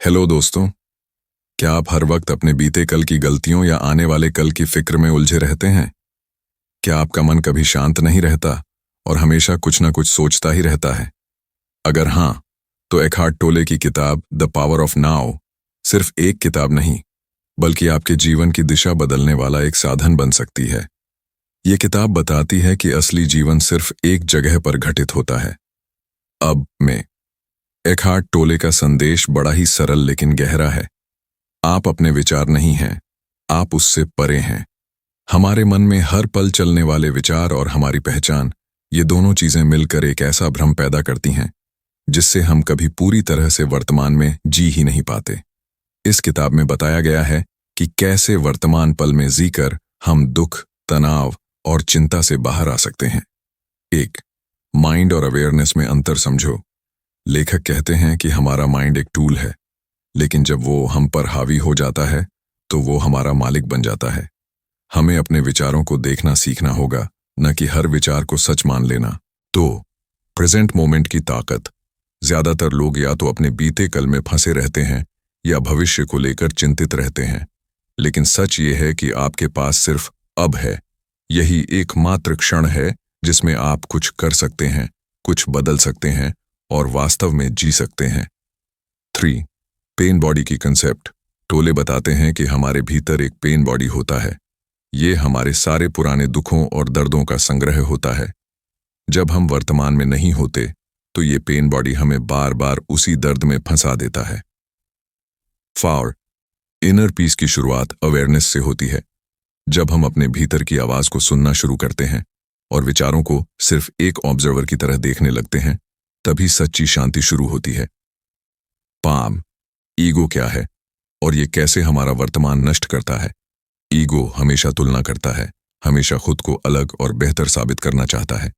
Hello दोस्तों। क्या आप हर वक्त अपने बीते कल की गलतियों या आने वाले कल की फिक्र में उलझे रहते हैं? क्या आपका मन कभी शांत नहीं रहता और हमेशा कुछ ना कुछ सोचता ही रहता है? अगर हाँ, तो एकहार्ट टोले की किताब द पावर ऑफ नाउ सिर्फ एक किताब नहीं, बल्कि आपके जीवन की दिशा बदलने वाला एक साधन बन सकती है। ये किताब बताती है कि असली जीवन सिर्फ एक जगह पर घटित होता है, अब में। एकहार्ट टोले का संदेश बड़ा ही सरल लेकिन गहरा है। आप अपने विचार नहीं हैं, आप उससे परे हैं। हमारे मन में हर पल चलने वाले विचार और हमारी पहचान, ये दोनों चीजें मिलकर एक ऐसा भ्रम पैदा करती हैं जिससे हम कभी पूरी तरह से वर्तमान में जी ही नहीं पाते। इस किताब में बताया गया है कि कैसे वर्तमान पल में जीकर हम दुख, तनाव और चिंता से बाहर आ सकते हैं। एक, माइंड और अवेयरनेस में अंतर समझो। लेखक कहते हैं कि हमारा माइंड एक टूल है, लेकिन जब वो हम पर हावी हो जाता है तो वो हमारा मालिक बन जाता है। हमें अपने विचारों को देखना सीखना होगा, न कि हर विचार को सच मान लेना। तो प्रेजेंट मोमेंट की ताकत। ज्यादातर लोग या तो अपने बीते कल में फंसे रहते हैं या भविष्य को लेकर चिंतित रहते हैं, लेकिन सच ये है कि आपके पास सिर्फ अब है। यही एकमात्र क्षण है जिसमें आप कुछ कर सकते हैं, कुछ बदल सकते हैं और वास्तव में जी सकते हैं। 3, पेन बॉडी की कंसेप्ट। टोले बताते हैं कि हमारे भीतर एक पेन बॉडी होता है। ये हमारे सारे पुराने दुखों और दर्दों का संग्रह होता है। जब हम वर्तमान में नहीं होते तो ये पेन बॉडी हमें बार बार उसी दर्द में फंसा देता है। 4, इनर पीस की शुरुआत अवेयरनेस से होती है। जब हम अपने भीतर की आवाज को सुनना शुरू करते हैं और विचारों को सिर्फ एक ऑब्जर्वर की तरह देखने लगते हैं, तभी सच्ची शांति शुरू होती है। 5, ईगो क्या है और ये कैसे हमारा वर्तमान नष्ट करता है। ईगो हमेशा तुलना करता है, हमेशा खुद को अलग और बेहतर साबित करना चाहता है।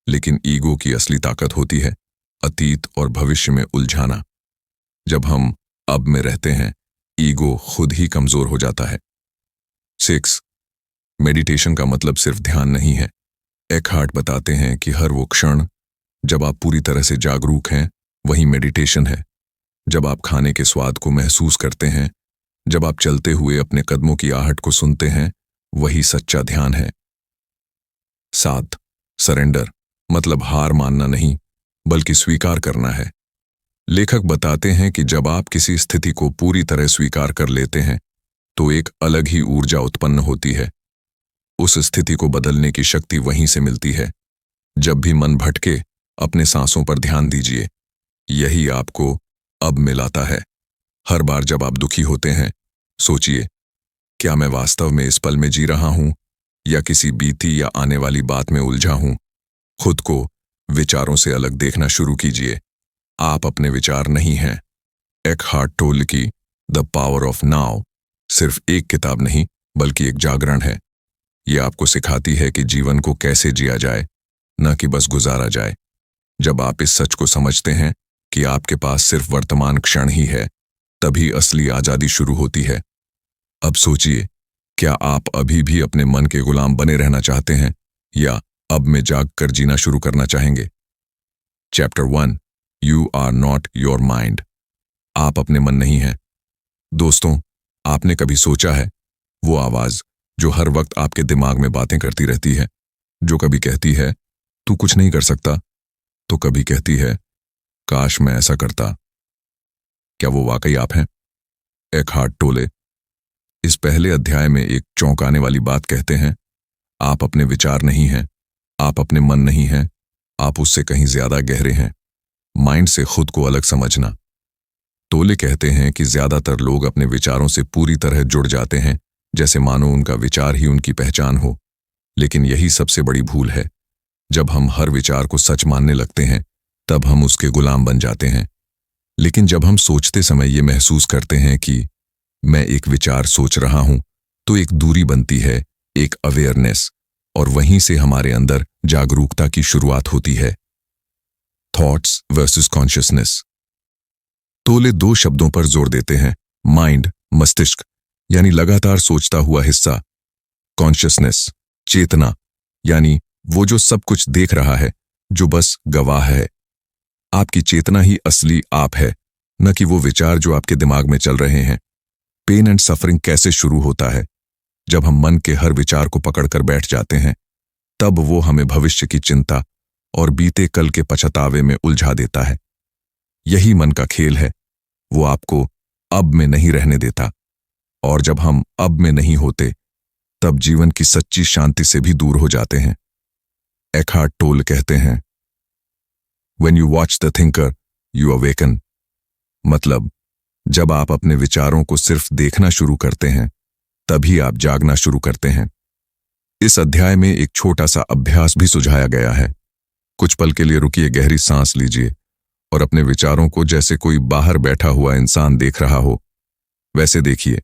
लेकिन ईगो की असली ताकत होती है अतीत और भविष्य में उलझाना। जब हम अब में रहते हैं, ईगो खुद ही कमजोर हो जाता है। 6, मेडिटेशन का मतलब सिर्फ ध्यान नहीं है। एकहार्ट बताते हैं कि हर वो क्षण जब आप पूरी तरह से जागरूक हैं, वही मेडिटेशन है। जब आप खाने के स्वाद को महसूस करते हैं, जब आप चलते हुए अपने कदमों की आहट को सुनते हैं, वही सच्चा ध्यान है। 7, सरेंडर मतलब हार मानना नहीं, बल्कि स्वीकार करना है। लेखक बताते हैं कि जब आप किसी स्थिति को पूरी तरह स्वीकार कर लेते हैं, तो एक अलग ही ऊर्जा उत्पन्न होती है। उस स्थिति को बदलने की शक्ति वहीं से मिलती है। जब भी मन भटके, अपने सांसों पर ध्यान दीजिए। यही आपको अब मिलाता है। हर बार जब आप दुखी होते हैं, सोचिए, क्या मैं वास्तव में इस पल में जी रहा हूं या किसी बीती या आने वाली बात में उलझा हूं। खुद को विचारों से अलग देखना शुरू कीजिए। आप अपने विचार नहीं हैं। एकहार्ट टोले की द पावर ऑफ नाउ सिर्फ एक किताब नहीं, बल्कि एक जागरण है। यह आपको सिखाती है कि जीवन को कैसे जिया जाए, न कि बस गुजारा जाए। जब आप इस सच को समझते हैं कि आपके पास सिर्फ वर्तमान क्षण ही है, तभी असली आजादी शुरू होती है। अब सोचिए, क्या आप अभी भी अपने मन के गुलाम बने रहना चाहते हैं या अब में जागकर जीना शुरू करना चाहेंगे? Chapter 1, you are not your mind. आप अपने मन नहीं हैं। दोस्तों, आपने कभी सोचा है, वो आवाज जो हर वक्त आपके दिमाग में बातें करती रहती है, जो कभी कहती है तू कुछ नहीं कर सकता, तो कभी कहती है काश मैं ऐसा करता। क्या वो वाकई आप हैं? एकहार्ट टोले इस पहले अध्याय में एक चौंकाने वाली बात कहते हैं। आप अपने विचार नहीं हैं, आप अपने मन नहीं हैं, आप उससे कहीं ज्यादा गहरे हैं। माइंड से खुद को अलग समझना। टोले कहते हैं कि ज्यादातर लोग अपने विचारों से पूरी तरह जुड़ जाते हैं, जैसे मानो उनका विचार ही उनकी पहचान हो। लेकिन यही सबसे बड़ी भूल है। जब हम हर विचार को सच मानने लगते हैं, तब हम उसके गुलाम बन जाते हैं। लेकिन जब हम सोचते समय ये महसूस करते हैं कि मैं एक विचार सोच रहा हूं, तो एक दूरी बनती है, एक अवेयरनेस, और वहीं से हमारे अंदर जागरूकता की शुरुआत होती है। Thoughts versus consciousness. टोले 2 शब्दों पर जोर देते हैं, माइंड मस्तिष्क यानी लगातार सोचता हुआ हिस्सा, कॉन्शियसनेस चेतना यानी वो जो सब कुछ देख रहा है, जो बस गवाह है। आपकी चेतना ही असली आप है। न कि वो विचार जो आपके दिमाग में चल रहे हैं। पेन एंड सफरिंग कैसे शुरू होता है? जब हम मन के हर विचार को पकड़कर बैठ जाते हैं, तब वो हमें भविष्य की चिंता और बीते कल के पछतावे में उलझा देता है। यही मन का खेल है। वो आपको अब में नहीं रहने देता, और जब हम अब में नहीं होते, तब जीवन की सच्ची शांति से भी दूर हो जाते हैं। एखार्ट टोल कहते हैं, When you watch the thinker, you awaken। मतलब, जब आप अपने विचारों को सिर्फ देखना शुरू करते हैं, तभी आप जागना शुरू करते हैं। इस अध्याय में एक छोटा सा अभ्यास भी सुझाया गया है। कुछ पल के लिए रुकिए, गहरी सांस लीजिए और अपने विचारों को जैसे कोई बाहर बैठा हुआ इंसान देख रहा हो, वैसे देखिए।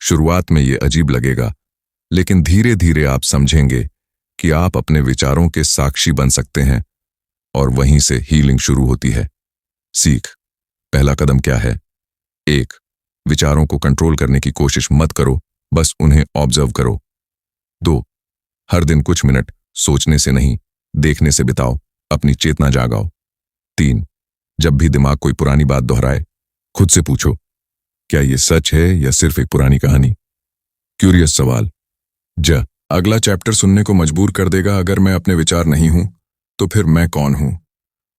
शुरुआत में ये अजीब लगेगा, लेकिन धीरे धीरे आप समझेंगे कि आप अपने विचारों के साक्षी बन सकते हैं, और वहीं से हीलिंग शुरू होती है। सीख। पहला कदम क्या है? 1. विचारों को कंट्रोल करने की कोशिश मत करो, बस उन्हें ऑब्जर्व करो। 2. हर दिन कुछ मिनट सोचने से नहीं, देखने से बिताओ, अपनी चेतना जागाओ। 3. जब भी दिमाग कोई पुरानी बात दोहराए, खुद से पूछो, क्या ये सच है या सिर्फ एक पुरानी कहानी? क्यूरियस सवाल। अगला चैप्टर सुनने को मजबूर कर देगा। अगर मैं अपने विचार नहीं हूं, तो फिर मैं कौन हूं?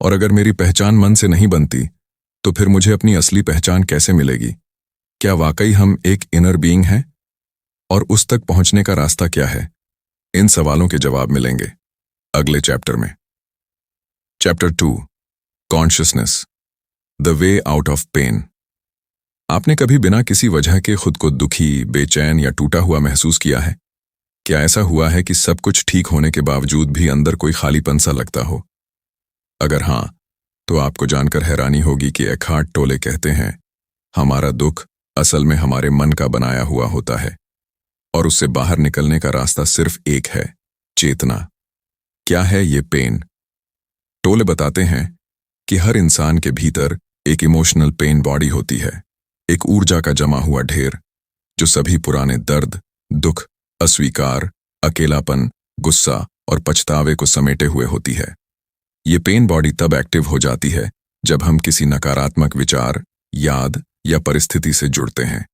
और अगर मेरी पहचान मन से नहीं बनती, तो फिर मुझे अपनी असली पहचान कैसे मिलेगी? क्या वाकई हम एक इनर बीइंग हैं? और उस तक पहुंचने का रास्ता क्या है? इन सवालों के जवाब मिलेंगे अगले चैप्टर में। Chapter 2, consciousness, the way out of pain. आपने कभी बिना किसी वजह के खुद को दुखी, बेचैन या टूटा हुआ महसूस किया है? क्या ऐसा हुआ है कि सब कुछ ठीक होने के बावजूद भी अंदर कोई खालीपन सा लगता हो? अगर हां, तो आपको जानकर हैरानी होगी कि एखार्ट टोले कहते हैं, हमारा दुख असल में हमारे मन का बनाया हुआ होता है, और उससे बाहर निकलने का रास्ता सिर्फ एक है, चेतना। क्या है ये पेन? टोले बताते हैं कि हर इंसान के भीतर एक इमोशनल पेन बॉडी होती है, एक ऊर्जा का जमा हुआ ढेर, जो सभी पुराने दर्द, दुख, अस्वीकार, अकेलापन, गुस्सा और पछतावे को समेटे हुए होती है। ये पेन बॉडी तब एक्टिव हो जाती है जब हम किसी नकारात्मक विचार, याद या परिस्थिति से जुड़ते हैं,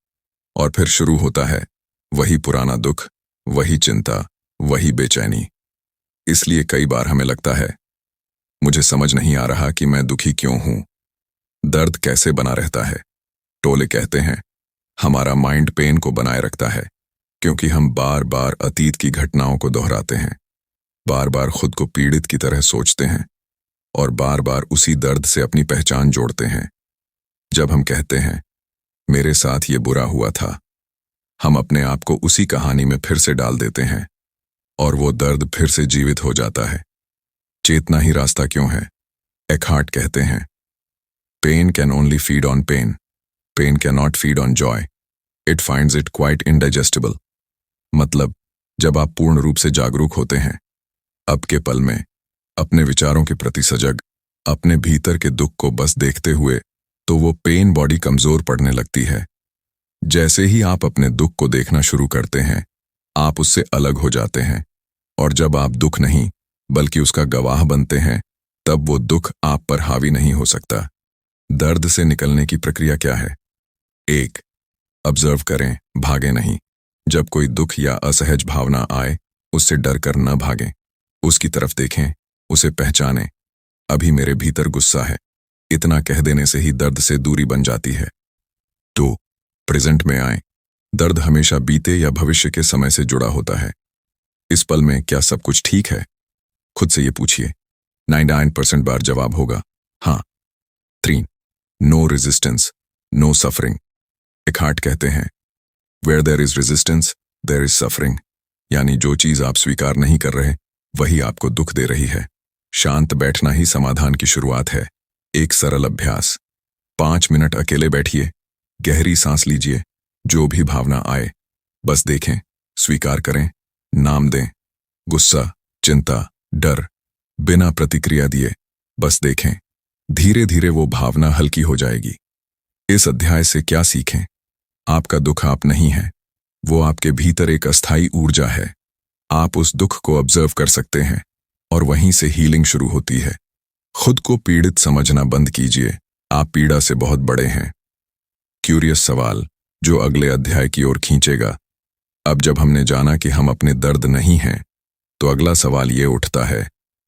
और फिर शुरू होता है वही पुराना दुख, वही चिंता, वही बेचैनी। इसलिए कई बार हमें लगता है, मुझे समझ नहीं आ रहा कि मैं दुखी क्यों हूं, दर्द कैसे बना रहता है। टोले कहते हैं, हमारा माइंड पेन को बनाए रखता है, क्योंकि हम बार बार अतीत की घटनाओं को दोहराते हैं, बार बार खुद को पीड़ित की तरह सोचते हैं, और बार बार उसी दर्द से अपनी पहचान जोड़ते हैं। जब हम कहते हैं, मेरे साथ ये बुरा हुआ था, हम अपने आप को उसी कहानी में फिर से डाल देते हैं, और वो दर्द फिर से जीवित हो जाता है। चेतना ही रास्ता क्यों है? एखार्ट कहते हैं, pain can only feed on pain, pain can not feed on joy, it finds it quite indigestible. मतलब, जब आप पूर्ण रूप से जागरूक होते हैं, अब के पल में, अपने विचारों के प्रति सजग, अपने भीतर के दुख को बस देखते हुए, तो वो पेन बॉडी कमजोर पड़ने लगती है। जैसे ही आप अपने दुख को देखना शुरू करते हैं, आप उससे अलग हो जाते हैं, और जब आप दुख नहीं बल्कि उसका गवाह बनते हैं, तब वो दुख आप पर हावी नहीं हो सकता। दर्द से निकलने की प्रक्रिया क्या है? 1. ऑब्जर्व करें, भागे नहीं। जब कोई दुख या असहज भावना आए, उससे डर कर न भागें, उसकी तरफ देखें, उसे पहचानें। अभी मेरे भीतर गुस्सा है, इतना कह देने से ही दर्द से दूरी बन जाती है। 2. प्रेजेंट में आएं। दर्द हमेशा बीते या भविष्य के समय से जुड़ा होता है। इस पल में क्या सब कुछ ठीक है? खुद से ये पूछिए। 99% बार जवाब होगा हाँ। 3. No resistance, no suffering. Eckhart कहते हैं, where there is resistance there is suffering. यानी जो चीज आप स्वीकार नहीं कर रहे, वही आपको दुख दे रही है। शांत बैठना ही समाधान की शुरुआत है। एक सरल अभ्यास। 5 मिनट अकेले बैठिए, गहरी सांस लीजिए, जो भी भावना आए बस देखें, स्वीकार करें, नाम दें। गुस्सा, चिंता, डर, बिना प्रतिक्रिया दिए बस देखें। धीरे धीरे वो भावना हल्की हो जाएगी। इस अध्याय से क्या सीखें? आपका दुख आप नहीं है, वो आपके भीतर एक अस्थायी ऊर्जा है। आप उस दुख को ऑब्जर्व कर सकते हैं, और वहीं से हीलिंग शुरू होती है। खुद को पीड़ित समझना बंद कीजिए, आप पीड़ा से बहुत बड़े हैं। क्यूरियस सवाल जो अगले अध्याय की ओर खींचेगा। अब जब हमने जाना कि हम अपने दर्द नहीं हैं, तो अगला सवाल ये उठता है,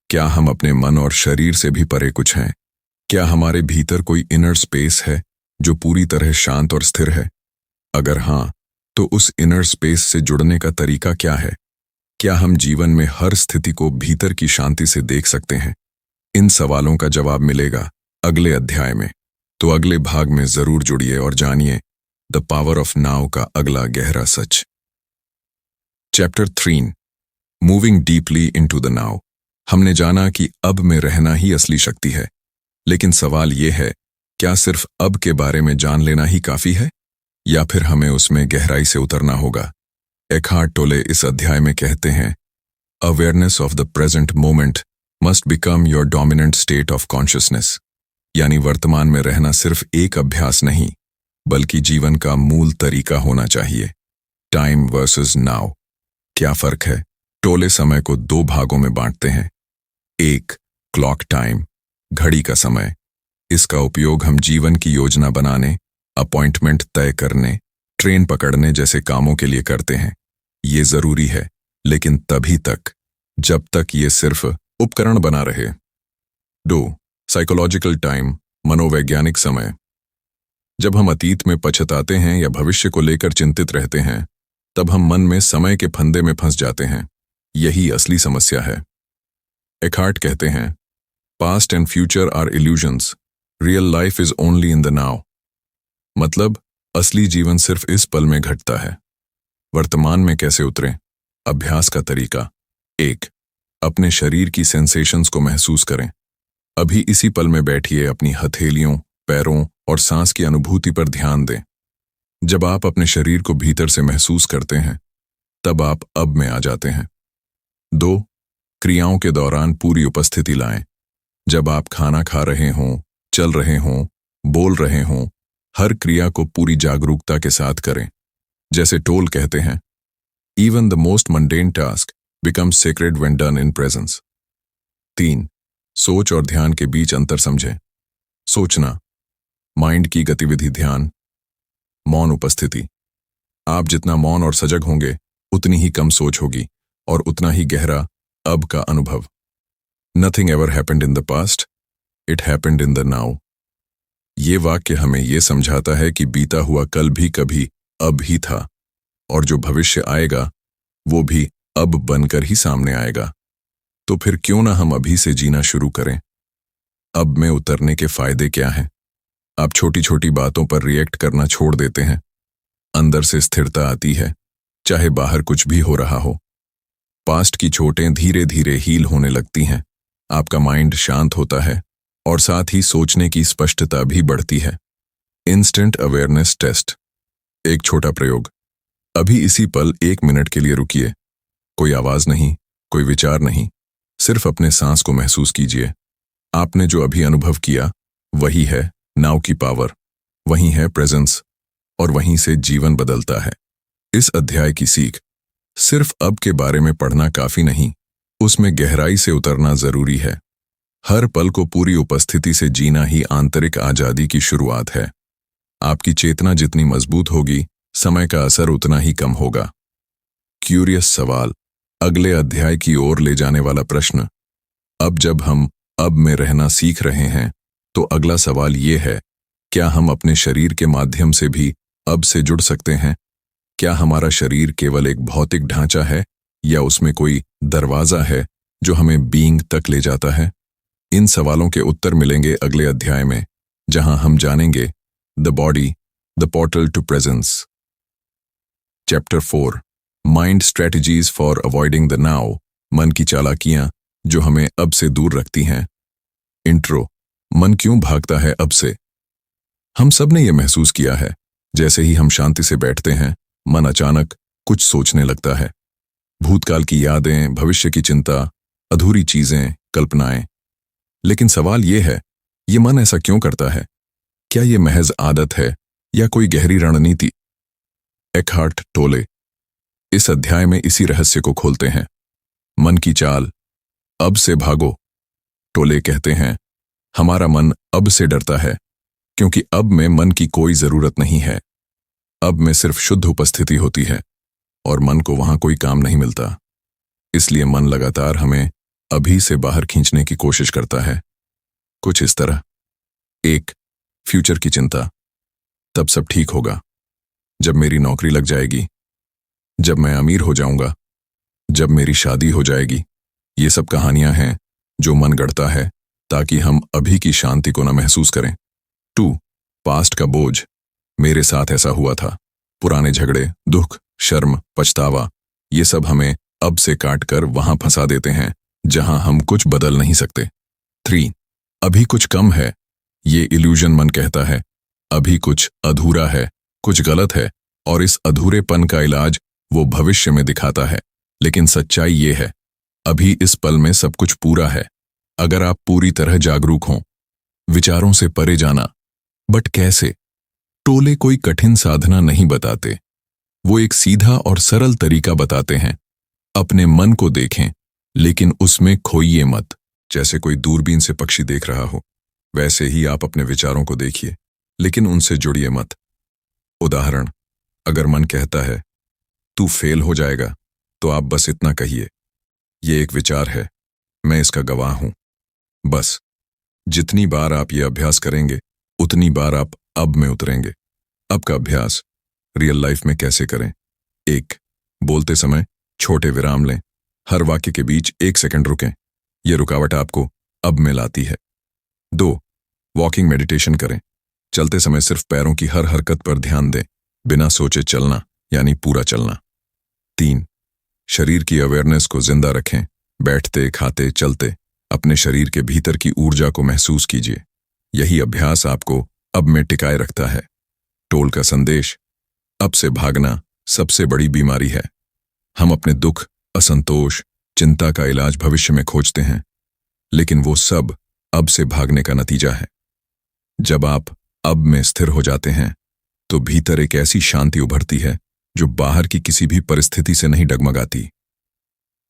क्या हम अपने मन और शरीर से भी परे कुछ हैं? क्या हमारे भीतर कोई इनर स्पेस है जो पूरी तरह शांत और स्थिर है? अगर हाँ, तो उस इनर स्पेस से जुड़ने का तरीका क्या है? क्या हम जीवन में हर स्थिति को भीतर की शांति से देख सकते हैं? इन सवालों का जवाब मिलेगा अगले अध्याय में। तो अगले भाग में जरूर जुड़िए और जानिए द पावर ऑफ नाउ का अगला गहरा सच। Chapter 3 moving deeply into the now. हमने जाना कि अब में रहना ही असली शक्ति है, लेकिन सवाल यह है, क्या सिर्फ अब के बारे में जान लेना ही काफी है, या फिर हमें उसमें गहराई से उतरना होगा? एकहार्ट टोले इस अध्याय में कहते हैं, awareness of the present moment must become your dominant state of consciousness. यानी वर्तमान में रहना सिर्फ एक अभ्यास नहीं, बल्कि जीवन का मूल तरीका होना चाहिए। Time versus now. क्या फर्क है? टोले समय को 2 भागों में बांटते हैं। 1, क्लॉक टाइम, घड़ी का समय। इसका उपयोग हम जीवन की योजना बनाने, अपॉइंटमेंट तय करने, ट्रेन पकड़ने जैसे कामों के लिए करते हैं। ये जरूरी है, लेकिन तभी तक जब तक ये सिर्फ उपकरण बना रहे। 2, साइकोलॉजिकल टाइम, मनोवैज्ञानिक समय। जब हम अतीत में पछताते हैं या भविष्य को लेकर चिंतित रहते हैं, तब हम मन में समय के फंदे में फंस जाते हैं। यही असली समस्या है। एकहार्ट कहते हैं, past and future are illusions, real life is only in the now. मतलब असली जीवन सिर्फ इस पल में घटता है। वर्तमान में कैसे उतरें? अभ्यास का तरीका। 1, अपने शरीर की सेंसेशंस को महसूस करें। अभी इसी पल में बैठिए, अपनी हथेलियों, पैरों और सांस की अनुभूति पर ध्यान दें। जब आप अपने शरीर को भीतर से महसूस करते हैं, तब आप अब में आ जाते हैं। 2, क्रियाओं के दौरान पूरी उपस्थिति लाएं। जब आप खाना खा रहे हों, चल रहे हों, बोल रहे हों, हर क्रिया को पूरी जागरूकता के साथ करें। जैसे टोल कहते हैं, even the most mundane task becomes sacred when done in presence. 3, सोच और ध्यान के बीच अंतर समझें। सोचना, माइंड की गतिविधि, ध्यान, मौन उपस्थिति। आप जितना मौन और सजग होंगे, उतनी ही कम सोच होगी और उतना ही गहरा अब का अनुभव। Nothing ever happened in the past, it happened in the now. ये वाक्य हमें यह समझाता है कि बीता हुआ कल भी कभी अब ही था, और जो भविष्य आएगा वो भी अब बनकर ही सामने आएगा। तो फिर क्यों ना हम अभी से जीना शुरू करें? अब में उतरने के फायदे क्या हैं? आप छोटी छोटी बातों पर रिएक्ट करना छोड़ देते हैं। अंदर से स्थिरता आती है, चाहे बाहर कुछ भी हो रहा हो। पास्ट की चोटें धीरे धीरे हील होने लगती हैं। आपका माइंड शांत होता है और साथ ही सोचने की स्पष्टता भी बढ़ती है। Instant awareness test. एक छोटा प्रयोग। अभी इसी पल 1 मिनट के लिए रुकिए। कोई आवाज नहीं, कोई विचार नहीं, सिर्फ अपने सांस को महसूस कीजिए। आपने जो अभी अनुभव किया, वही है नाउ की पावर, वही है प्रेजेंस, और वहीं से जीवन बदलता है। इस अध्याय की सीख, सिर्फ अब के बारे में पढ़ना काफी नहीं, उसमें गहराई से उतरना जरूरी है। हर पल को पूरी उपस्थिति से जीना ही आंतरिक आजादी की शुरुआत है। आपकी चेतना जितनी मजबूत होगी, समय का असर उतना ही कम होगा। क्यूरियस सवाल, अगले अध्याय की ओर ले जाने वाला प्रश्न। अब जब हम अब में रहना सीख रहे हैं, तो अगला सवाल ये है, क्या हम अपने शरीर के माध्यम से भी अब से जुड़ सकते हैं? क्या हमारा शरीर केवल एक भौतिक ढांचा है, या उसमें कोई दरवाजा है जो हमें बीइंग तक ले जाता है? इन सवालों के उत्तर मिलेंगे अगले अध्याय में, जहां हम जानेंगे the body, the portal to presence. Chapter 4 mind strategies for avoiding the now, मन की चालाकियां जो हमें अब से दूर रखती हैं। इंट्रो। मन क्यों भागता है अब से? हम सब ने यह महसूस किया है, जैसे ही हम शांति से बैठते हैं, मन अचानक कुछ सोचने लगता है। भूतकाल की यादें, भविष्य की चिंता, अधूरी चीजें, कल्पनाएं। लेकिन सवाल यह है, ये मन ऐसा क्यों करता है? क्या ये महज आदत है या कोई गहरी रणनीति? एकहार्ट टोले इस अध्याय में इसी रहस्य को खोलते हैं। मन की चाल, अब से भागो। टोले कहते हैं, हमारा मन अब से डरता है, क्योंकि अब में मन की कोई जरूरत नहीं है। अब में सिर्फ शुद्ध उपस्थिति होती है और मन को वहां कोई काम नहीं मिलता। इसलिए मन लगातार हमें अभी से बाहर खींचने की कोशिश करता है, कुछ इस तरह। 1. फ्यूचर की चिंता। तब सब ठीक होगा, जब मेरी नौकरी लग जाएगी, जब मैं अमीर हो जाऊंगा, जब मेरी शादी हो जाएगी। ये सब कहानियां हैं जो मन गढ़ता है ताकि हम अभी की शांति को न महसूस करें। 2. पास्ट का बोझ। मेरे साथ ऐसा हुआ था। पुराने झगड़े, दुख, शर्म, पछतावा, ये सब हमें अब से काट कर वहां फंसा देते हैं जहां हम कुछ बदल नहीं सकते। 3. अभी कुछ कम है। ये इल्यूजन मन कहता है अभी कुछ अधूरा है, कुछ गलत है, और इस अधूरेपन का इलाज वो भविष्य में दिखाता है। लेकिन सच्चाई ये है, अभी इस पल में सब कुछ पूरा है अगर आप पूरी तरह जागरूक हों। विचारों से परे जाना। बट कैसे? टोले कोई कठिन साधना नहीं बताते, वो एक सीधा और सरल तरीका बताते हैं। अपने मन को देखें, लेकिन उसमें खोइए मत। जैसे कोई दूरबीन से पक्षी देख रहा हो, वैसे ही आप अपने विचारों को देखिए, लेकिन उनसे जुड़िए मत। उदाहरण, अगर मन कहता है तू फेल हो जाएगा, तो आप बस इतना कहिए, ये एक विचार है, मैं इसका गवाह हूं। बस जितनी बार आप ये अभ्यास करेंगे, उतनी बार आप अब में उतरेंगे। अब का अभ्यास रियल लाइफ में कैसे करें? 1. बोलते समय छोटे विराम लें। हर वाक्य के बीच 1 सेकंड रुकें। यह रुकावट आपको अब में लाती है। 2. वॉकिंग मेडिटेशन करें। चलते समय सिर्फ पैरों की हर हरकत पर ध्यान दें, बिना सोचे चलना, यानी पूरा चलना। 3. शरीर की अवेयरनेस को जिंदा रखें। बैठते, खाते, चलते अपने शरीर के भीतर की ऊर्जा को महसूस कीजिए। यही अभ्यास आपको अब में टिकाए रखता है। टोल का संदेश, अब से भागना सबसे बड़ी बीमारी है। हम अपने दुख, असंतोष, चिंता का इलाज भविष्य में खोजते हैं, लेकिन वो सब अब से भागने का नतीजा है। जब आप अब में स्थिर हो जाते हैं, तो भीतर एक ऐसी शांति उभरती है जो बाहर की किसी भी परिस्थिति से नहीं डगमगाती।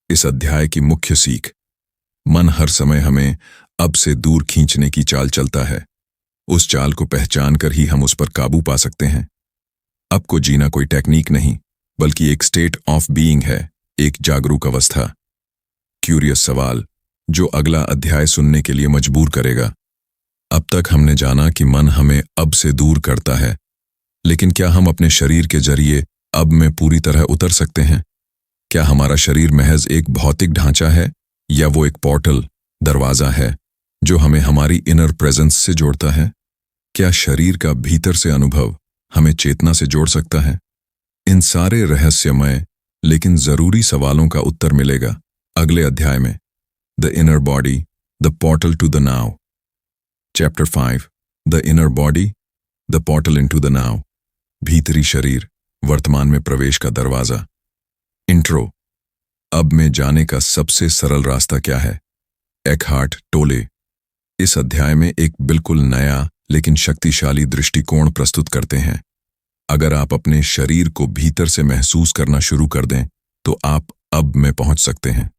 इस अध्याय की मुख्य सीख, मन हर समय हमें अब से दूर खींचने की चाल चलता है। उस चाल को पहचान कर ही हम उस पर काबू पा सकते हैं। अब को जीना कोई टेक्निक नहीं, बल्कि एक स्टेट ऑफ बीइंग है, एक जागरूक अवस्था। क्यूरियस सवाल जो अगला अध्याय सुनने के लिए मजबूर करेगा। अब तक हमने जाना कि मन हमें अब से दूर करता है, लेकिन क्या हम अपने शरीर के जरिए अब में पूरी तरह उतर सकते हैं? क्या हमारा शरीर महज एक भौतिक ढांचा है, या वो एक पोर्टल, दरवाजा है जो हमें हमारी इनर प्रेजेंस से जोड़ता है? क्या शरीर का भीतर से अनुभव हमें चेतना से जोड़ सकता है? इन सारे रहस्यमय लेकिन जरूरी सवालों का उत्तर मिलेगा अगले अध्याय में। The inner body, the portal to the now. Chapter 5, the inner body, the portal into the now. भीतरी शरीर, वर्तमान में प्रवेश का दरवाजा। इंट्रो। अब में जाने का सबसे सरल रास्ता क्या है? एकहार्ट टोले इस अध्याय में एक बिल्कुल नया लेकिन शक्तिशाली दृष्टिकोण प्रस्तुत करते हैं। अगर आप अपने शरीर को भीतर से महसूस करना शुरू कर दें, तो आप अब में पहुंच सकते हैं।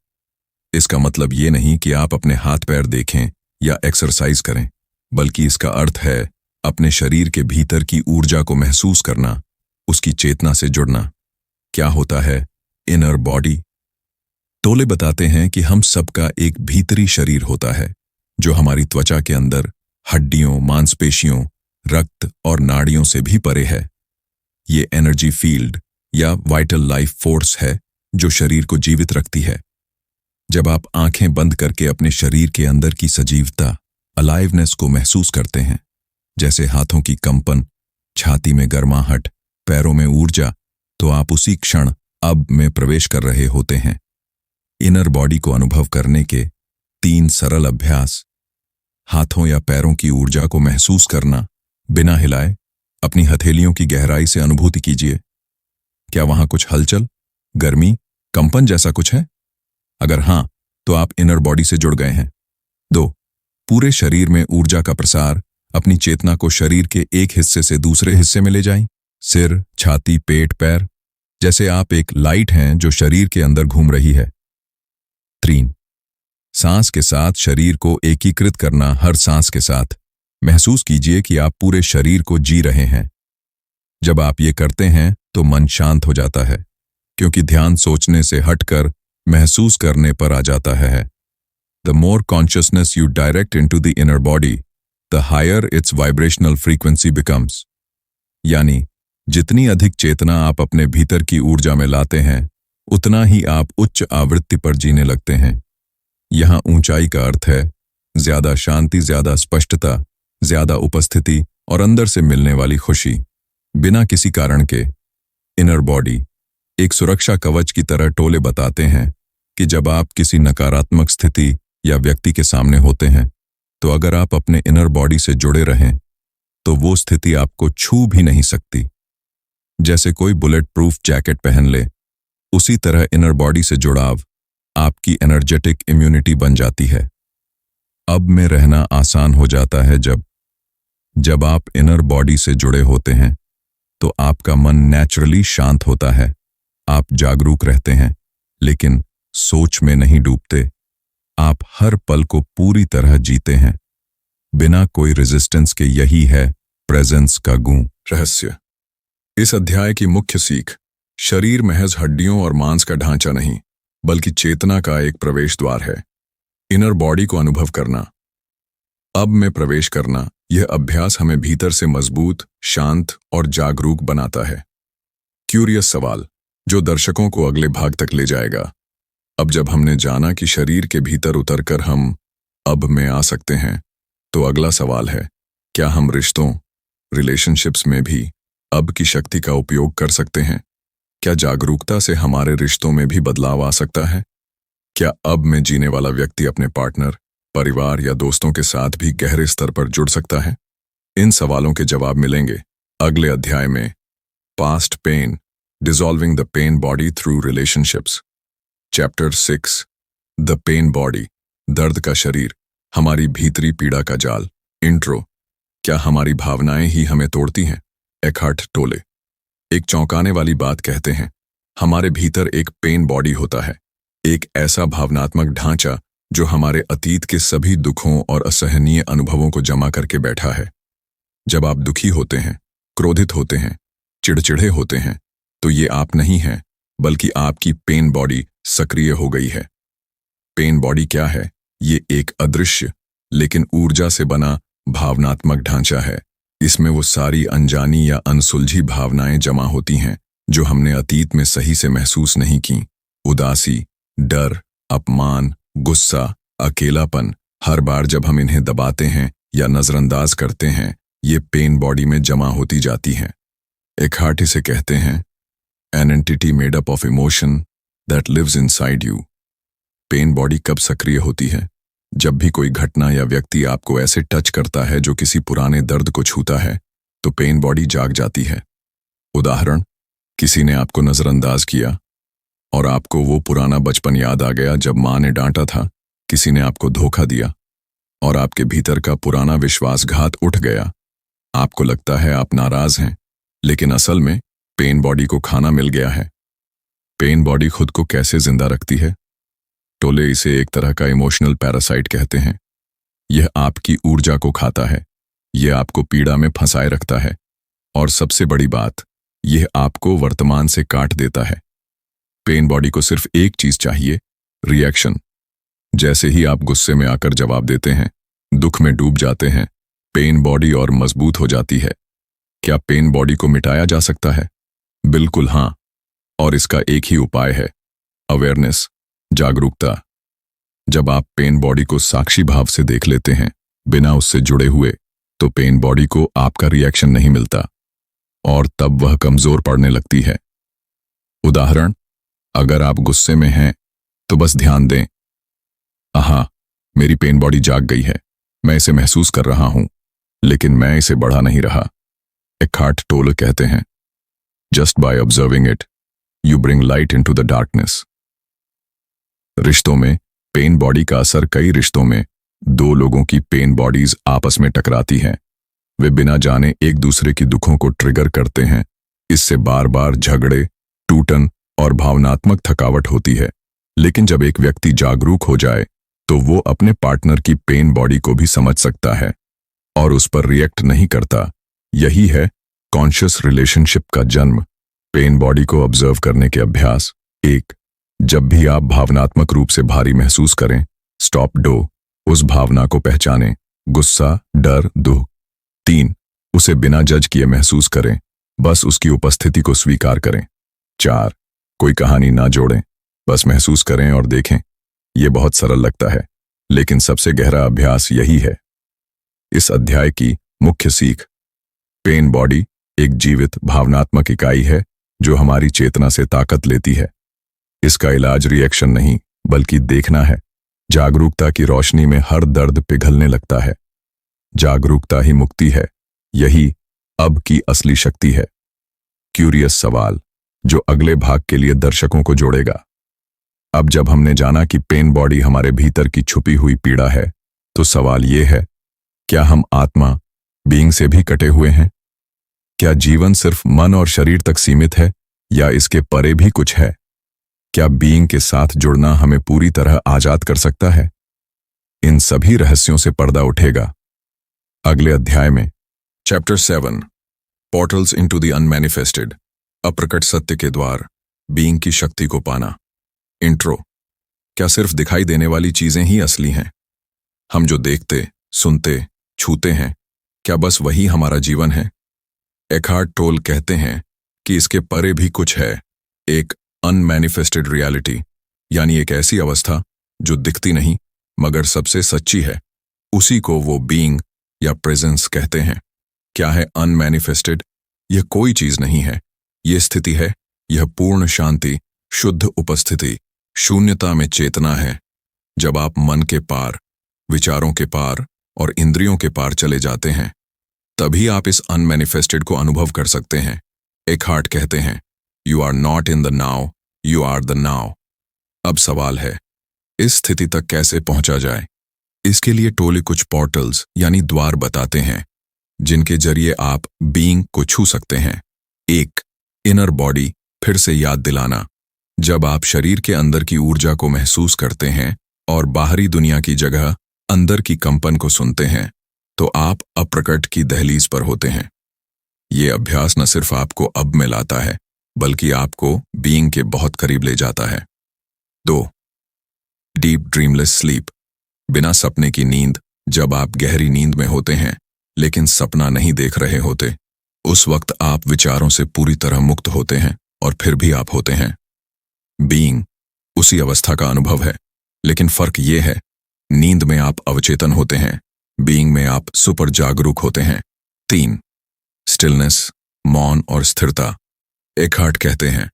इसका मतलब ये नहीं कि आप अपने हाथ पैर देखें या एक्सरसाइज करें, बल्कि इसका अर्थ है अपने शरीर के भीतर की ऊर्जा को महसूस करना, उसकी चेतना से जुड़ना। क्या होता है इनर बॉडी? टोले बताते हैं कि हम सबका एक भीतरी शरीर होता है, जो हमारी त्वचा के अंदर हड्डियों, मांसपेशियों, रक्त और नाड़ियों से भी परे है। ये एनर्जी फील्ड या वाइटल लाइफ फोर्स है जो शरीर को जीवित रखती है। जब आप आंखें बंद करके अपने शरीर के अंदर की सजीवता, अलाइवनेस को महसूस करते हैं, जैसे हाथों की कंपन, छाती में गर्माहट, पैरों में ऊर्जा, तो आप उसी क्षण अब में प्रवेश कर रहे होते हैं। इनर बॉडी को अनुभव करने के 3 सरल अभ्यास। हाथों या पैरों की ऊर्जा को महसूस करना बिना हिलाए। अपनी हथेलियों की गहराई से अनुभूति कीजिए। क्या वहां कुछ हलचल, गर्मी, कंपन जैसा कुछ है? अगर हां, तो आप इनर बॉडी से जुड़ गए हैं। 2. पूरे शरीर में ऊर्जा का प्रसार। अपनी चेतना को शरीर के एक हिस्से से दूसरे हिस्से में ले जाएं। सिर, छाती, पेट, पैर, जैसे आप एक लाइट हैं जो शरीर के अंदर घूम रही है। 3. सांस के साथ शरीर को एकीकृत करना। हर सांस के साथ महसूस कीजिए कि आप पूरे शरीर को जी रहे हैं। जब आप ये करते हैं तो मन शांत हो जाता है, क्योंकि ध्यान सोचने से हटकर महसूस करने पर आ जाता है। The more consciousness you direct into the inner body, the higher its vibrational frequency becomes. यानी जितनी अधिक चेतना आप अपने भीतर की ऊर्जा में लाते हैं, उतना ही आप उच्च आवृत्ति पर जीने लगते हैं। यहाँ ऊंचाई का अर्थ है ज्यादा शांति, ज्यादा स्पष्टता, ज्यादा उपस्थिति और अंदर से मिलने वाली खुशी, बिना किसी कारण के। इनर बॉडी एक सुरक्षा कवच की तरह टोले बताते हैं कि जब आप किसी नकारात्मक स्थिति या व्यक्ति के सामने होते हैं, तो अगर आप अपने इनर बॉडी से जुड़े रहें तो वो स्थिति आपको छू भी नहीं सकती। जैसे कोई बुलेट प्रूफ जैकेट पहन ले, उसी तरह इनर बॉडी से जुड़ाव आपकी एनर्जेटिक इम्यूनिटी बन जाती है। अब में रहना आसान हो जाता है जब आप इनर बॉडी से जुड़े होते हैं, तो आपका मन नेचुरली शांत होता है। आप जागरूक रहते हैं, लेकिन सोच में नहीं डूबते। आप हर पल को पूरी तरह जीते हैं, बिना कोई रेजिस्टेंस के। यही है प्रेजेंस का गुण रहस्य। इस अध्याय की मुख्य सीख, शरीर महज हड्डियों और मांस का ढांचा नहीं, बल्कि चेतना का एक प्रवेश द्वार है। इनर बॉडी को अनुभव करना, अब में प्रवेश करना, यह अभ्यास हमें भीतर से मजबूत, शांत और जागरूक बनाता है। क्यूरियस सवाल जो दर्शकों को अगले भाग तक ले जाएगा। अब जब हमने जाना कि शरीर के भीतर उतरकर हम अब में आ सकते हैं, तो अगला सवाल है, क्या हम रिश्तों, रिलेशनशिप्स में भी अब की शक्ति का उपयोग कर सकते हैं? क्या जागरूकता से हमारे रिश्तों में भी बदलाव आ सकता है? क्या अब में जीने वाला व्यक्ति अपने पार्टनर, परिवार या दोस्तों के साथ भी गहरे स्तर पर जुड़ सकता है? इन सवालों के जवाब मिलेंगे अगले अध्याय में। Past pain, dissolving the pain body through relationships. Chapter 6, the pain body, दर्द का शरीर, हमारी भीतरी पीड़ा का जाल। इंट्रो, क्या हमारी भावनाएं ही हमें तोड़ती हैं? एकहार्ट टोले एक चौंकाने वाली बात कहते हैं, हमारे भीतर एक पेन बॉडी होता है, एक ऐसा भावनात्मक ढांचा जो हमारे अतीत के सभी दुखों और असहनीय अनुभवों को जमा करके बैठा है। जब आप दुखी होते हैं, क्रोधित होते हैं, चिड़चिड़े होते हैं, तो ये आप नहीं हैं, बल्कि आपकी पेन बॉडी सक्रिय हो गई है। पेन बॉडी क्या है? ये एक अदृश्य लेकिन ऊर्जा से बना भावनात्मक ढांचा है। इसमें वो सारी अनजानी या अनसुलझी भावनाएं जमा होती हैं जो हमने अतीत में सही से महसूस नहीं की। उदासी, डर, अपमान, गुस्सा, अकेलापन, हर बार जब हम इन्हें दबाते हैं या नजरअंदाज करते हैं, ये पेन बॉडी में जमा होती जाती हैं। एकहार्ट इसे कहते हैं, an entity made up of emotion that lives inside you. Pain body कब सक्रिय होती है? जब भी कोई घटना या व्यक्ति आपको ऐसे टच करता है जो किसी पुराने दर्द को छूता है, तो पेन बॉडी जाग जाती है। उदाहरण, किसी ने आपको नजरअंदाज किया और आपको वो पुराना बचपन याद आ गया जब माँ ने डांटा था। किसी ने आपको धोखा दिया और आपके भीतर का पुराना विश्वासघात उठ गया। आपको लगता है आप नाराज हैं, लेकिन असल में पेन बॉडी को खाना मिल गया है। पेन बॉडी खुद को कैसे जिंदा रखती है? टोले इसे एक तरह का इमोशनल पैरासाइट कहते हैं। यह आपकी ऊर्जा को खाता है, यह आपको पीड़ा में फंसाए रखता है, और सबसे बड़ी बात, यह आपको वर्तमान से काट देता है। पेन बॉडी को सिर्फ एक चीज चाहिए, रिएक्शन। जैसे ही आप गुस्से में आकर जवाब देते हैं, दुख में डूब जाते हैं, पेन बॉडी और मजबूत हो जाती है। क्या पेन बॉडी को मिटाया जा सकता है? बिल्कुल हाँ, और इसका एक ही उपाय है, अवेयरनेस, जागरूकता। जब आप पेन बॉडी को साक्षी भाव से देख लेते हैं, बिना उससे जुड़े हुए, तो पेन बॉडी को आपका रिएक्शन नहीं मिलता और तब वह कमजोर पड़ने लगती है। उदाहरण, अगर आप गुस्से में हैं तो बस ध्यान दें, आहा, मेरी पेन बॉडी जाग गई है, मैं इसे महसूस कर रहा हूं, लेकिन मैं इसे बढ़ा नहीं रहा। एकहार्ट टोले कहते हैं, just by observing it you bring light into the darkness. रिश्तों में पेन बॉडी का असर। कई रिश्तों में दो लोगों की पेन बॉडीज आपस में टकराती हैं। वे बिना जाने एक दूसरे की दुखों को ट्रिगर करते हैं। इससे बार बार झगड़े, टूटन और भावनात्मक थकावट होती है। लेकिन जब एक व्यक्ति जागरूक हो जाए, तो वो अपने पार्टनर की पेन बॉडी को भी समझ सकता है। और उस पर रिएक्ट नहीं करता। यही है कॉन्शियस रिलेशनशिप का जन्म। पेन बॉडी को ऑब्जर्व करने के अभ्यास। 1. जब भी आप भावनात्मक रूप से भारी महसूस करें, स्टॉप डो, उस भावना को पहचानें। गुस्सा, डर, दुख। 3. उसे बिना जज किए महसूस करें, बस उसकी उपस्थिति को स्वीकार करें। 4. कोई कहानी ना जोड़ें, बस महसूस करें और देखें। यह बहुत सरल लगता है, लेकिन सबसे गहरा अभ्यास यही है। इस अध्याय की मुख्य सीख। पेन बॉडी एक जीवित भावनात्मक इकाई है जो हमारी चेतना से ताकत लेती है। इसका इलाज रिएक्शन नहीं, बल्कि देखना है। जागरूकता की रोशनी में हर दर्द पिघलने लगता है। जागरूकता ही मुक्ति है। यही अब की असली शक्ति है। क्यूरियस सवाल जो अगले भाग के लिए दर्शकों को जोड़ेगा। अब जब हमने जाना कि पेन बॉडी हमारे भीतर की छुपी हुई पीड़ा है, तो सवाल यह है, क्या हम आत्मा, बीइंग से भी कटे हुए हैं? क्या जीवन सिर्फ मन और शरीर तक सीमित है, या इसके परे भी कुछ है? क्या बीइंग के साथ जुड़ना हमें पूरी तरह आजाद कर सकता है? इन सभी रहस्यों से पर्दा उठेगा अगले अध्याय में। Chapter 7, portals into the unmanifested, अप्रकट सत्य के द्वार, बीइंग की शक्ति को पाना। इंट्रो। क्या सिर्फ दिखाई देने वाली चीजें ही असली हैं? हम जो देखते, सुनते, छूते हैं, क्या बस वही हमारा जीवन है? एखार्ट टोल कहते हैं कि इसके परे भी कुछ है, एक अनमैनिफेस्टेड रियलिटी, यानी एक ऐसी अवस्था जो दिखती नहीं मगर सबसे सच्ची है। उसी को वो बीइंग या प्रेजेंस कहते हैं। क्या है अनमैनिफेस्टेड? यह कोई चीज नहीं है, यह स्थिति है, यह पूर्ण शांति, शुद्ध उपस्थिति, शून्यता में चेतना है। जब आप मन के पार, विचारों के पार और इंद्रियों के पार चले जाते हैं, तभी आप इस अनमैनिफेस्टेड को अनुभव कर सकते हैं। एखार्ट कहते हैं, you are not in the now, you are the now. अब सवाल है, इस स्थिति तक कैसे पहुंचा जाए? इसके लिए टोले कुछ पोर्टल्स यानी द्वार बताते हैं, जिनके जरिए आप बीइंग को छू सकते हैं। 1. इनर बॉडी, फिर से याद दिलाना। जब आप शरीर के अंदर की ऊर्जा को महसूस करते हैं और बाहरी दुनिया की जगह अंदर की कंपन को सुनते हैं, तो आप अप्रकट की दहलीज पर होते हैं। ये अभ्यास न सिर्फ आपको अब में लाता है, बल्कि आपको बीइंग के बहुत करीब ले जाता है। 2. डीप ड्रीमलेस स्लीप, बिना सपने की नींद। जब आप गहरी नींद में होते हैं लेकिन सपना नहीं देख रहे होते, उस वक्त आप विचारों से पूरी तरह मुक्त होते हैं और फिर भी आप होते हैं। बीइंग उसी अवस्था का अनुभव है, लेकिन फर्क ये है, नींद में आप अवचेतन होते हैं, बीइंग में आप सुपर जागरूक होते हैं। 3. स्टिलनेस, मौन और स्थिरता। एखार्ट कहते हैं,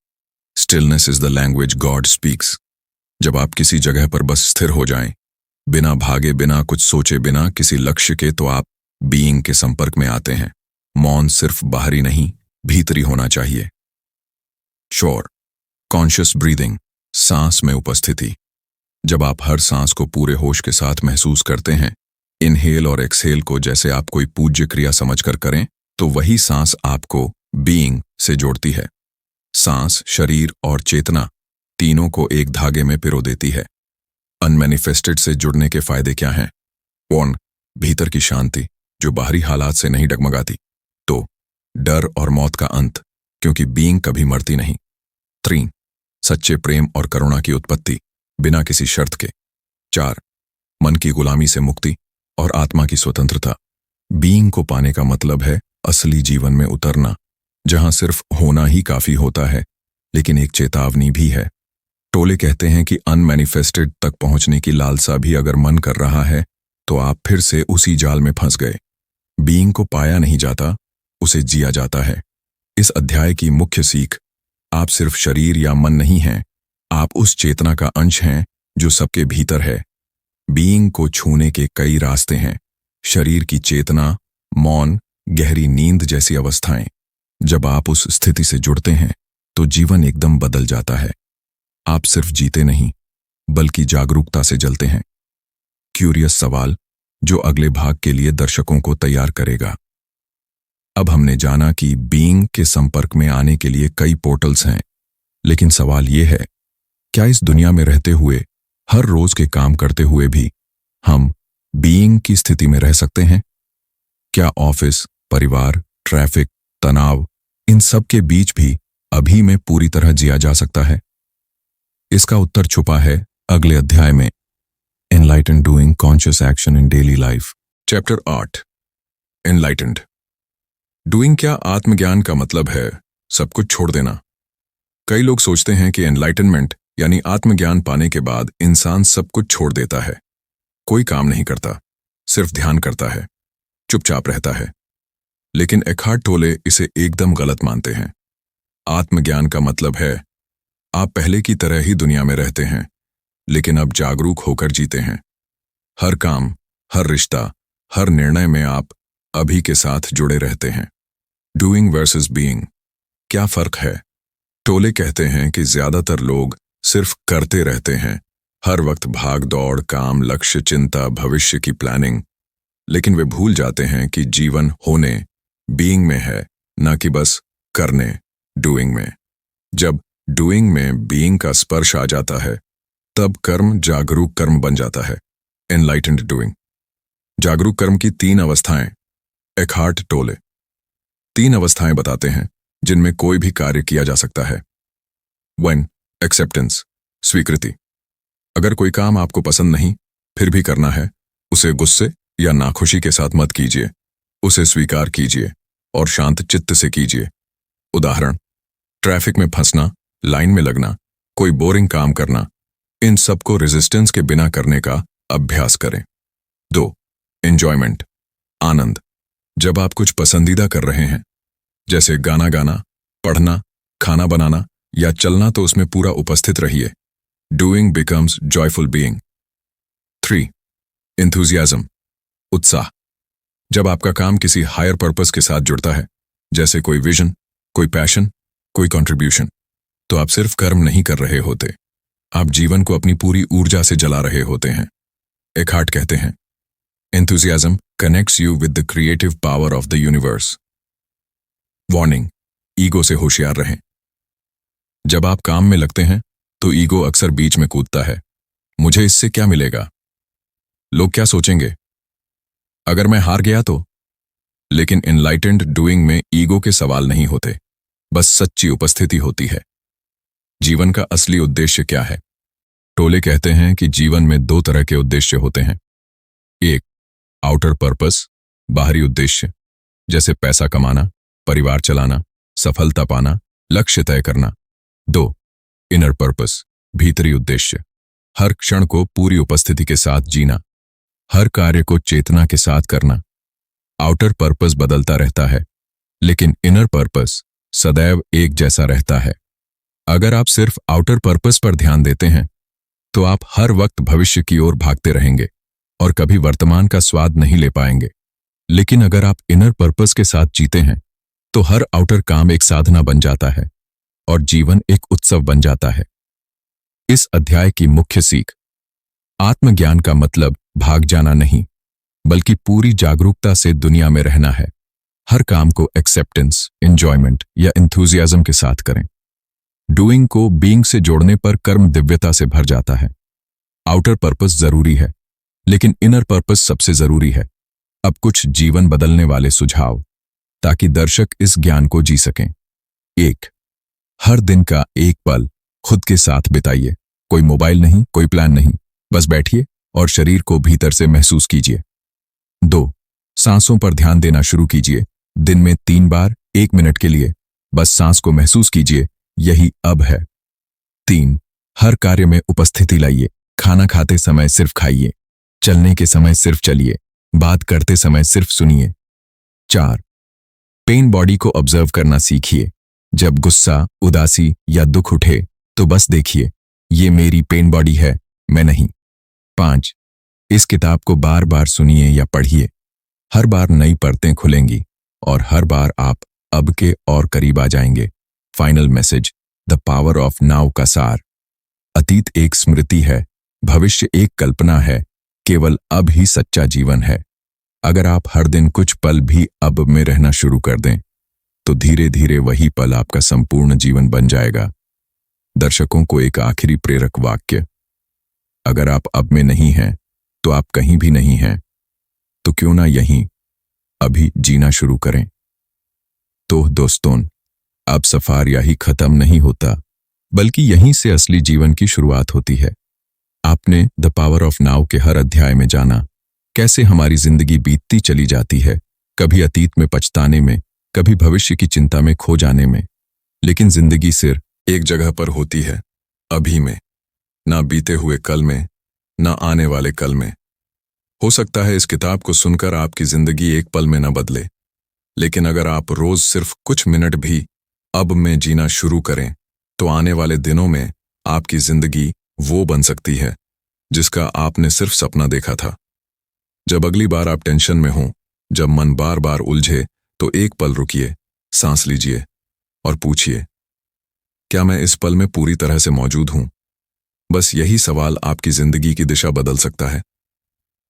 stillness is the language God speaks. जब आप किसी जगह पर बस स्थिर हो जाएं, बिना भागे, बिना कुछ सोचे, बिना किसी लक्ष्य के, तो आप बीइंग के संपर्क में आते हैं। मौन सिर्फ बाहरी नहीं, भीतरी होना चाहिए। श्योर, कॉन्शियस ब्रीदिंग, सांस में उपस्थिति। जब आप हर सांस को पूरे होश के साथ महसूस करते हैं, इनहेल और एक्सहेल को जैसे आप कोई पूज्य क्रिया समझकर करें, तो वही सांस आपको बीइंग से जोड़ती है। सांस, शरीर और चेतना तीनों को एक धागे में पिरो देती है। अनमैनिफेस्टेड से जुड़ने के फायदे क्या हैं? 1. भीतर की शांति, जो बाहरी हालात से नहीं डगमगाती। 2. डर और मौत का अंत, क्योंकि बीइंग कभी मरती नहीं। 3. सच्चे प्रेम और करुणा की उत्पत्ति, बिना किसी शर्त के। 4. मन की गुलामी से मुक्ति और आत्मा की स्वतंत्रता। बीइंग को पाने का मतलब है असली जीवन में उतरना, जहां सिर्फ होना ही काफी होता है, लेकिन एक चेतावनी भी है। टोले कहते हैं कि अनमैनिफेस्टेड तक पहुंचने की लालसा भी अगर मन कर रहा है, तो आप फिर से उसी जाल में फंस गए। बीइंग को पाया नहीं जाता, उसे जिया जाता है। इस अध्याय की मुख्य सीख, आप सिर्फ शरीर या मन नहीं हैं, आप उस चेतना का अंश हैं जो सबके भीतर है। बीइंग को छूने के कई रास्ते हैं। शरीर की चेतना, मौन, गहरी नींद जैसी अवस्थाएं। जब आप उस स्थिति से जुड़ते हैं, तो जीवन एकदम बदल जाता है। आप सिर्फ जीते नहीं, बल्कि जागरूकता से जलते हैं। क्यूरियस सवाल जो अगले भाग के लिए दर्शकों को तैयार करेगा। अब हमने जाना कि बीइंग के संपर्क में आने के लिए कई पोर्टल्स हैं, लेकिन सवाल यह है, क्या इस दुनिया में रहते हुए, हर रोज के काम करते हुए भी हम बीइंग की स्थिति में रह सकते हैं? क्या ऑफिस, परिवार, ट्रैफिक, तनाव, इन सब के बीच भी अभी में पूरी तरह जिया जा सकता है? इसका उत्तर छुपा है अगले अध्याय में। Enlightened doing conscious action in daily life, chapter 8। Enlightened doing क्या आत्मज्ञान का मतलब है सब कुछ छोड़ देना? कई लोग सोचते हैं कि एनलाइटनमेंट यानी आत्मज्ञान पाने के बाद इंसान सब कुछ छोड़ देता है, कोई काम नहीं करता, सिर्फ ध्यान करता है, चुपचाप रहता है। लेकिन एखार्ट टोले इसे एकदम गलत मानते हैं। आत्मज्ञान का मतलब है आप पहले की तरह ही दुनिया में रहते हैं, लेकिन अब जागरूक होकर जीते हैं। हर काम, हर रिश्ता, हर निर्णय में आप अभी के साथ जुड़े रहते हैं। डूइंग वर्सेस बीइंग, क्या फर्क है? टोले कहते हैं कि ज्यादातर लोग सिर्फ करते रहते हैं, हर वक्त भाग दौड़, काम, लक्ष्य, चिंता, भविष्य की प्लानिंग। लेकिन वे भूल जाते हैं कि जीवन होने, बीइंग में है, न कि बस करने, डूइंग में। जब डूइंग में बीइंग का स्पर्श आ जाता है, तब कर्म जागरूक कर्म बन जाता है। Enlightened doing. जागरूक कर्म की 3 अवस्थाएं। एखार्ट टोले 3 अवस्थाएं बताते हैं जिनमें कोई भी कार्य किया जा सकता है। 1. एक्सेप्टेंस, स्वीकृति। अगर कोई काम आपको पसंद नहीं फिर भी करना है, उसे गुस्से या नाखुशी के साथ मत कीजिए, उसे स्वीकार कीजिए और शांत चित्त से कीजिए। उदाहरण, ट्रैफिक में फंसना, लाइन में लगना, कोई बोरिंग काम करना, इन सबको रेजिस्टेंस के बिना करने का अभ्यास करें। 2. एंजॉयमेंट, आनंद। जब आप कुछ पसंदीदा कर रहे हैं, जैसे गाना गाना, पढ़ना, खाना बनाना या चलना, तो उसमें पूरा उपस्थित रहिए। Doing becomes joyful being. 3. Enthusiasm, उत्साह। जब आपका काम किसी हायर पर्पस के साथ जुड़ता है, जैसे कोई विजन, कोई पैशन, कोई कंट्रीब्यूशन, तो आप सिर्फ कर्म नहीं कर रहे होते, आप जीवन को अपनी पूरी ऊर्जा से जला रहे होते हैं। एखार्ट कहते हैं, enthusiasm connects you with the creative power of the universe. Warning, ego से होशियार रहें। जब आप काम में लगते हैं तो ईगो अक्सर बीच में कूदता है। मुझे इससे क्या मिलेगा? लोग क्या सोचेंगे? अगर मैं हार गया तो? लेकिन एनलाइटेंड डूइंग में ईगो के सवाल नहीं होते, बस सच्ची उपस्थिति होती है। जीवन का असली उद्देश्य क्या है? टोले कहते हैं कि जीवन में 2 तरह के उद्देश्य होते हैं। 1. आउटर पर्पस, बाहरी उद्देश्य, जैसे पैसा कमाना, परिवार चलाना, सफलता पाना, लक्ष्य तय करना। 2. इनर पर्पस, भीतरी उद्देश्य, हर क्षण को पूरी उपस्थिति के साथ जीना, हर कार्य को चेतना के साथ करना। आउटर पर्पस बदलता रहता है, लेकिन इनर पर्पस सदैव एक जैसा रहता है। अगर आप सिर्फ आउटर पर्पस पर ध्यान देते हैं, तो आप हर वक्त भविष्य की ओर भागते रहेंगे और कभी वर्तमान का स्वाद नहीं ले पाएंगे। लेकिन अगर आप इनर पर्पस के साथ जीते हैं, तो हर आउटर काम एक साधना बन जाता है और जीवन एक उत्सव बन जाता है। इस अध्याय की मुख्य सीख, आत्मज्ञान का मतलब भाग जाना नहीं, बल्कि पूरी जागरूकता से दुनिया में रहना है। हर काम को एक्सेप्टेंस, एंजॉयमेंट या एंथुसियाज्म के साथ करें। डूइंग को बीइंग से जोड़ने पर कर्म दिव्यता से भर जाता है। आउटर पर्पस जरूरी है, लेकिन इनर पर्पस सबसे जरूरी है। अब कुछ जीवन बदलने वाले सुझाव, ताकि दर्शक इस ज्ञान को जी सकें। 1. हर दिन का एक पल खुद के साथ बिताइए। कोई मोबाइल नहीं, कोई प्लान नहीं, बस बैठिए और शरीर को भीतर से महसूस कीजिए। 2. सांसों पर ध्यान देना शुरू कीजिए। दिन में 3 बार 1 मिनट के लिए बस सांस को महसूस कीजिए, यही अब है। 3. हर कार्य में उपस्थिति लाइए। खाना खाते समय सिर्फ खाइए, चलने के समय सिर्फ चलिए, बात करते समय सिर्फ सुनिए। 4. पेन बॉडी को ऑब्जर्व करना सीखिए। जब गुस्सा, उदासी या दुख उठे तो बस देखिए, ये मेरी पेन बॉडी है, मैं नहीं। 5. इस किताब को बार बार सुनिए या पढ़िए। हर बार नई परतें खुलेंगी और हर बार आप अब के और करीब आ जाएंगे। Final message, the power of now का सार। अतीत एक स्मृति है, भविष्य एक कल्पना है, केवल अब ही सच्चा जीवन है। अगर आप हर दिन कुछ पल भी अब में रहना शुरू कर दें, तो धीरे धीरे वही पल आपका संपूर्ण जीवन बन जाएगा। दर्शकों को एक आखिरी प्रेरक वाक्य, अगर आप अब में नहीं हैं, तो आप कहीं भी नहीं हैं। तो क्यों ना यहीं अभी जीना शुरू करें। तो दोस्तों, अब सफर यही खत्म नहीं होता, बल्कि यहीं से असली जीवन की शुरुआत होती है। आपने द पावर ऑफ नाउ के हर अध्याय में जाना कैसे हमारी जिंदगी बीतती चली जाती है, कभी अतीत में पछताने में, कभी भविष्य की चिंता में खो जाने में। लेकिन जिंदगी सिर्फ एक जगह पर होती है, अभी में, ना बीते हुए कल में, ना आने वाले कल में। हो सकता है इस किताब को सुनकर आपकी जिंदगी एक पल में न बदले, लेकिन अगर आप रोज सिर्फ कुछ मिनट भी अब में जीना शुरू करें, तो आने वाले दिनों में आपकी जिंदगी वो बन सकती है जिसका आपने सिर्फ सपना देखा था। जब अगली बार आप टेंशन में हों, जब मन बार बार उलझे, तो एक पल रुकिए, सांस लीजिए और पूछिए, क्या मैं इस पल में पूरी तरह से मौजूद हूं? बस यही सवाल आपकी जिंदगी की दिशा बदल सकता है।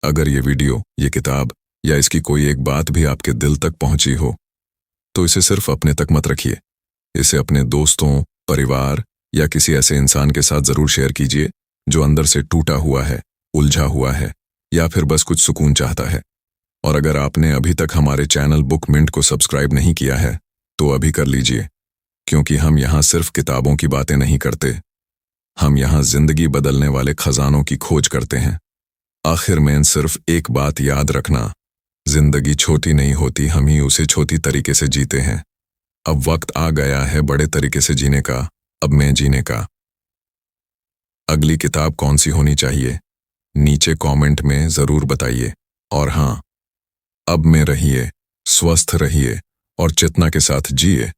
अगर ये वीडियो, ये किताब या इसकी कोई एक बात भी आपके दिल तक पहुंची हो, तो इसे सिर्फ अपने तक मत रखिए। इसे अपने दोस्तों, परिवार या किसी ऐसे इंसान के साथ जरूर शेयर कीजिए जो अंदर से टूटा हुआ है, उलझा हुआ है, या फिर बस कुछ सुकून चाहता है। और अगर आपने अभी तक हमारे चैनल बुक मिंट को सब्सक्राइब नहीं किया है, तो अभी कर लीजिए, क्योंकि हम यहाँ सिर्फ किताबों की बातें नहीं करते, हम यहाँ जिंदगी बदलने वाले खजानों की खोज करते हैं। आखिर में सिर्फ एक बात याद रखना, जिंदगी छोटी नहीं होती, हम ही उसे छोटी तरीके से जीते हैं। अब वक्त आ गया है बड़े तरीके से जीने का, अब मैं जीने का। अगली किताब कौन सी होनी चाहिए, नीचे कमेंट में जरूर बताइए। और हाँ, अब में रहिए, स्वस्थ रहिए और चेतना के साथ जिए।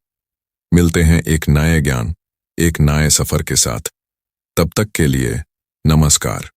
मिलते हैं एक नए ज्ञान, एक नए सफर के साथ। तब तक के लिए नमस्कार।